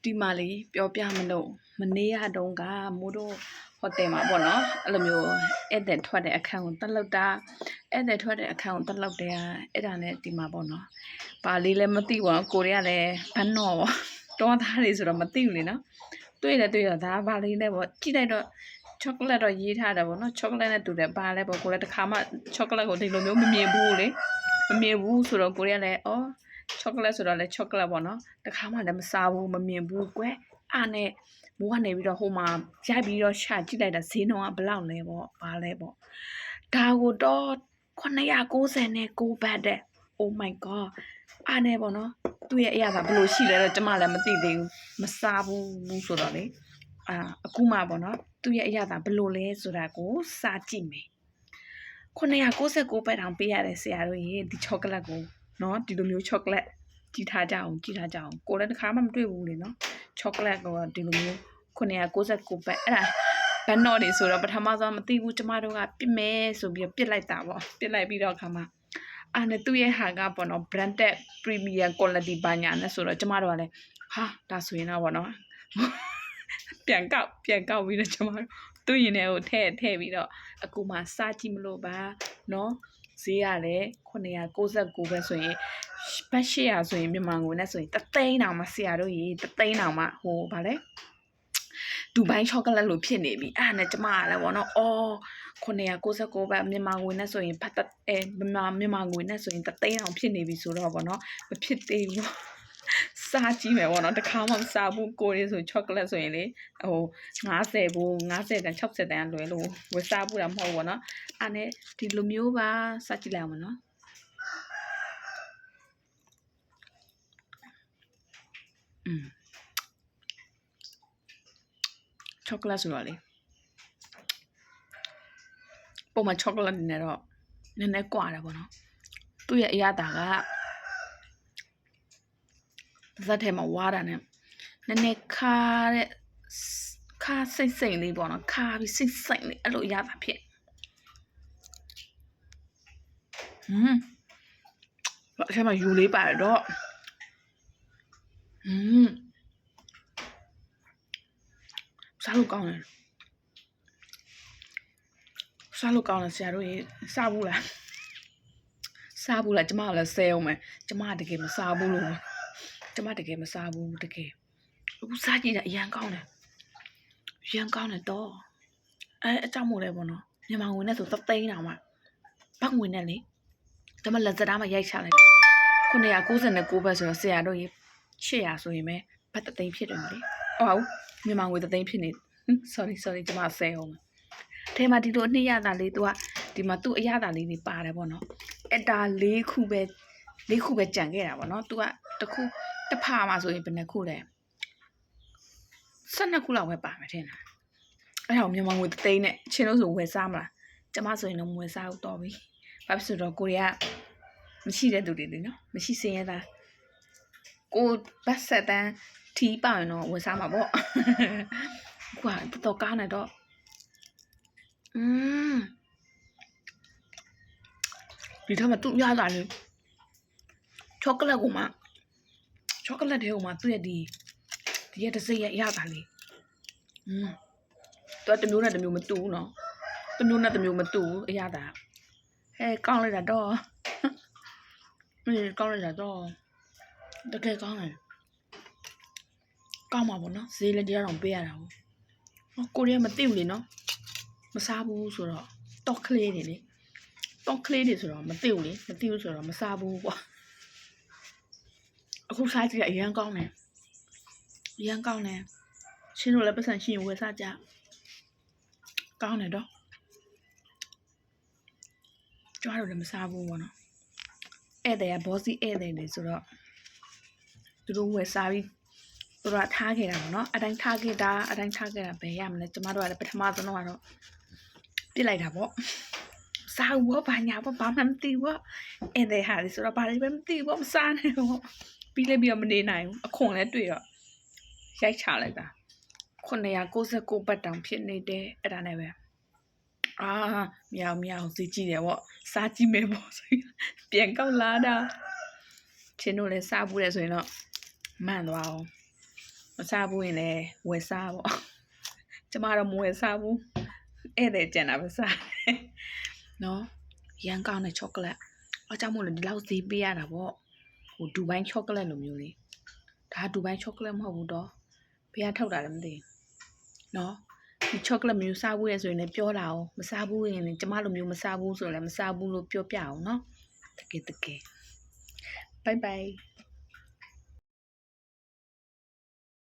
ဒီမှာလေပြောပြမလို့မနေ့ကတုန်းကမိုးတို့ဟိုတယ်မှာပေါ့နော်အဲ့လိုမျိုးဧည့်သည်ထွက်တဲ့အခန်းကိုတက်လောက်တာဧည့်သည်ထွက်တဲ့အခန်းကိုတက်လောက်တဲ့အဲ့ဒါနဲ့ဒီမှာပေါ့နော်ပါလေးလည်းမသိပါဘူးကိုရီးယားလည်းဘန်းတော့ပေါ့တောသားတွေဆိုတော့မသိဘူးလေနော်တွေ့တော့ဒါပါလေးနဲ့ပေါ့ကြည့်လိုက်တော့ချောကလက်တော့ရေးထားတာပေါ့နော်ချောကလက်နဲ့တူတယ်ပါလဲပေါ့ကိုလည်းတစ်ခါမှချောကလက်ကိုဒီလိုမျိုးမမြင်ဘူးလေမမြင်ဘူးဆိုတော့ကိုရီးယားလည်းအော်ချောကလက်ဆိုတော့လည်းချောကလက်ပေါ့နော်တစ်ခါမှလည်းမစားဘူးမမြင်ဘူးကွယ်အားနဲ့မိုးကနေပြီးတော့ဟိုမှာရိုက်ပြီးတော့ရှာကြည့်လိုက်တာဈေးနှုန်းကဘယ်လောက်လဲပေါ့ဘာလဲပေါ့ဒါကိုတော့999ဘတ်တဲ့ Oh my god အားနဲ့ပေါ့နော်သူ့ရဲ့အရာကဘယ်လိုရှိလဲတော့ကျမလည်းမသိသေးဘူးမစားဘူးဆိုတော့လေအခုမှပေါ့နော်သူ့ရဲ့အရာကဘယ်လိုလဲဆိုတာကိုစားကြည့်မယ်999ဘတ်တောင်ပေးရတယ်ဆရာတို့ရေဒီချောကလက်ကိုနော်ဒီလိုမျိုးချောကလက်ကြည့်ထားကြအောင်ကိုလည်းတစ်ခါမှမတွေ့ဘူးလေနော်ချောကလက်ကဒီလိုမျိုး999ဘတ်အဲ့ဒါဘန်တော့တွေဆိုတော့ပထမဆုံးမသိဘူးကျမတို့ကပြစ်မယ်ဆိုပြီးပြစ်လိုက်တာပေါ့ပြစ်လိုက်ပြီးတော့ခါမှာနဲ့သူ့ရဲ့ဟာကပေါ့နော် branded premium quality ဘာညာနဲ့ဆိုတော့ကျမတို့ကလည်းဟာဒါဆိုရင်တော့ပေါ့နော်ပြန်ကောက်ပြီးတော့ကျမတို့သူ့ရင်ထဲကိုထည့်ပြီးတော့အခုမှစားကြည့်မလို့ပါနော်ဈေးရလဲ999ပဲဆိုရင်ဘတ်800ဆိုရင်မြန်မာငွေနဲ့ဆိုရင်3သိန်းတောင်မှဆရာတို့ရေ3သိန်းတောင်မှဟိုဗာလဲဒူဘိုင်းချောကလက်လိုဖြစ်နေပြီအဲ့ဒါနဲ့ကျမကလည်းဗောနော်အော်999ဘတ်မြန်မာငွေနဲ့ဆိုရင်ဖတ်မြန်မာငွေနဲ့ဆိုရင်3သိန်းတောင်ဖြစ်နေပြီဆိုတော့ဗောနော်မဖြစ်သေးဘူးစားကြည့်မယ်ဗောနော်တခါမှမစားဘူးကိုရီးဆိုချောကလက်ဆိုရင်လေဟို50ဘူး50တန်60တန်လွယ်လို့ဝယ်စားဘူးတာမဟုတ်ဘူးဗောနော်အဲ့နဲ့ဒီလိုမျိုးပါစားကြည့်လိုက်အောင်နော်ချောကလက်ဆိုတော့လေပုံမှန်ချောကလက်နဲ့တော့နည်းနည်းကွာတယ်ပေါ့နော်သူ့ရဲ့အရသာကဇက်ထဲမှာဝါတာနဲ့နည်းနည်းခါစိတ်လေးပေါ့နော်ခါပြီးစိတ်လေးအဲ့လိုအရသာဖြစ်အဲ့ထဲမှာယူလေးပါတယ်တော့စားလို့ကောင်းတယ်ဆရာတို့ရေစားဘူးလားကျမကလည်းဆဲအောင်မယ်ကျမတကယ်မစားဘူးလို့ကျမတကယ်မစားဘူးတကယ်အခုစားကြည့်တာအရန်ကောင်းတယ်တော့အကြောင်းမို့လဲပေါ့နော်မြန်မာငွေနဲ့ဆို3သိန်းတောင်မှဘတ်ငွေနဲ့လေဒါမှလက်စတားမှရိုက်ချလိုက်999ဘတ်ဆိုတော့ဆရာတို့ရေ800ဆိုရင်ပဲဘတ်3သိန်းဖြစ်တယ်မလေဟုတ်မြန်မာငွေ3သိန်းဖြစ်နေ sorry ကျမဆဲအောင်ထဲမှာဒီလိုအနှစ်ရတာလေးသူကဒီမှာသူ့အရသာလေးတွေပါတယ်ပေါ့နော်အဲ့ဒါ4ခုပဲကြံခဲ့တာပေါ့နော်သူကတစ်ဖာမှာဆိုရင်ဘယ်နှခုလဲ12ခုလောက်ပဲပါမယ်ထင်တာအဲ့ဒါကိုမြန်မာငွေ3သိန်းနဲ့ချင်းလို့ဆိုဝယ်စားမလားကျမဆိုရင်တော့မဝယ်စားဘူးတော့ပြီဘာဖြစ်လို့တော့ကိုရီးယားမရှိတဲ့သူတွေလေနော်မရှိစင်ရတာကိုဘတ်ဆက်တန်းထီးပါရင်တော့ဝယ်စားမှာပေါ့ကွာတော့ကားနေတော့ဒီထက်မှသူ့ရတာလေချောကလက်ကိုမှချောကလက်တွေကိုမှသူ့ရဲ့ဒီရဲ့တစ်စိတ်ရတာလေသူကတစ်မျိုးနဲ့တစ်မျိုးမတူဘူးနော်တစ်မျိုးနဲ့တစ်မျိုးမတူဘူးအရသာဟဲကောင်းလိုက်တာတော့ကောင်းလိုက်တာတော့တကယ်ကောင်းတယ်ကောင်းမှာပေါ့နော်ဈေးလည်းတရားတော်ပေးရတာဟုတ်ကိုရီးယားမသိဘူးလေနော်မစားဘူးဆိုတော့တော့ကလေးတွေလေတော့ကလေးတွေဆိုတော့မသိဘူးဆိုတော့မစားဘူးကွာအခုစားကြည့်အရန်ကောင်းတယ်ရှင်းလို့လည်းပတ်စံရှိရင်ဝယ်စားကြကောင်းတယ်တော့ကြွားတော့လည်းမစားဘူးပေါ့နော်ဧည့်သည်ကဘောစီဧည့်သည်တွေဆိုတော့သူတို့ဝယ်စားပြီးသူတို့ထားခဲ့တာပေါ့နော်အတိုင်းထားခဲ့တာဘယ်ရမလဲကျမတို့ကလည်းပထမဆုံးတော့ပြစ်လိုက်တာပေါ့စားဘူးဘာညာပေါ့ဘာမှမသိဘူးဧည့်သည်ဟာလေဆိုတော့ဘာတွေပဲမသိဘူးမစားနဲ့ပေါ့ပြီးလည်းပြီးတော့မနေနိုင်ဘူးအခွန်လည်းတွေ့တော့ရိုက်ချလိုက်တာ999ဘတ်တောင်ဖြစ်နေတယ်အဲ့ဒါနဲ့ပဲမြောင်စီကြည့်တယ်ပေါ့စားကြည့်မယ်ပေါ့ဆိုရင်ပြန်ကောက်လာတာချင်းတို့လည်းစားဘူးလေဆိုရင်တော့မှန်သွားအောင် မစားဘူးရင်လည်းဝယ်စားပေါ့ကျမတော့မဝယ်စားဘူးဧည့်သည်ကျန်တာပဲစားနော်ရန်ကောင်းတဲ့ချောကလက်အားကြောင့်မို့လို့ဒီလောက်ဈေးပေးရတာပေါ့ဟိုဒူဘိုင်းချောကလက်လိုမျိုးလေဒါဒူဘိုင်းချောကလက်မဟုတ်ဘူးတော့ဘယ်ကထုတ်တာလဲမသိဘူးနော်ဒီချောကလက်မျိုးစားဘူးရဆိုရင်လည်းပြောတာအောင်မစားဘူးရင်လည်းကျမလိုမျိုးမစားဘူးဆိုရင်လည်းမစားဘူးလို့ပြောပြအောင်နော်တကယ် bye bye